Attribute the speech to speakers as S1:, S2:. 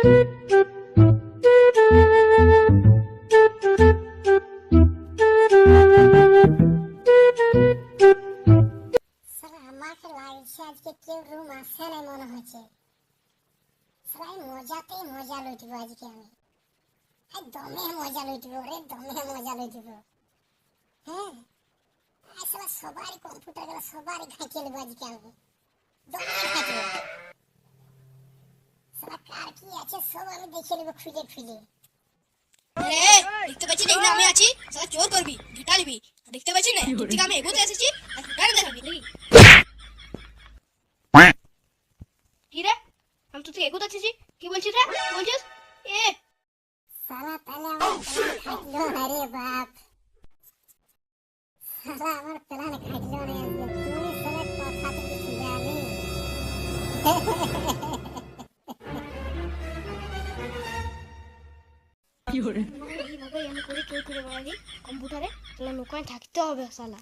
S1: আমাকে লাগছে আজকে কেউ রুম আসে না মনে হচ্ছে। সবাই মজাতেই মজা লুটবো আজকে আমি। দমে মজা লুটবো রে, দমে মজা লুটবো। হ্যাঁ আসলে সবারই কম্পিউটার গেলে সবারই ঘাঁটিয়ে নেবো আজকে আমি, দমে ঘাঁটবো। সালা কার কি আছে সব আমি দেখে নেবো খুঁজে খুঁজে।
S2: দেখতে পাচ্ছি না আমি আছি, সালা চোর করবি ঢিটা নিবি। দেখতে পাচ্ছি না ঠিক আমি এগোতে এসেছি আর ঢিটা দেখাবি নাকি? কি রে আমি তো তুই এগোতে এসেছি, কি বলছিস রে, কি বলছিস?
S1: সালা তাহলে আমার প্ল্যান খাটলো না রে বাপ, সালা আমার প্ল্যান খাটলো না আজকে। তুই সালা কথা তো কিছু জানি।
S2: এইভাবে আমি করে চোর করে বেড়ালি কম্পিউটারে, তাহলে লোকায় থাকতে হবে শালা।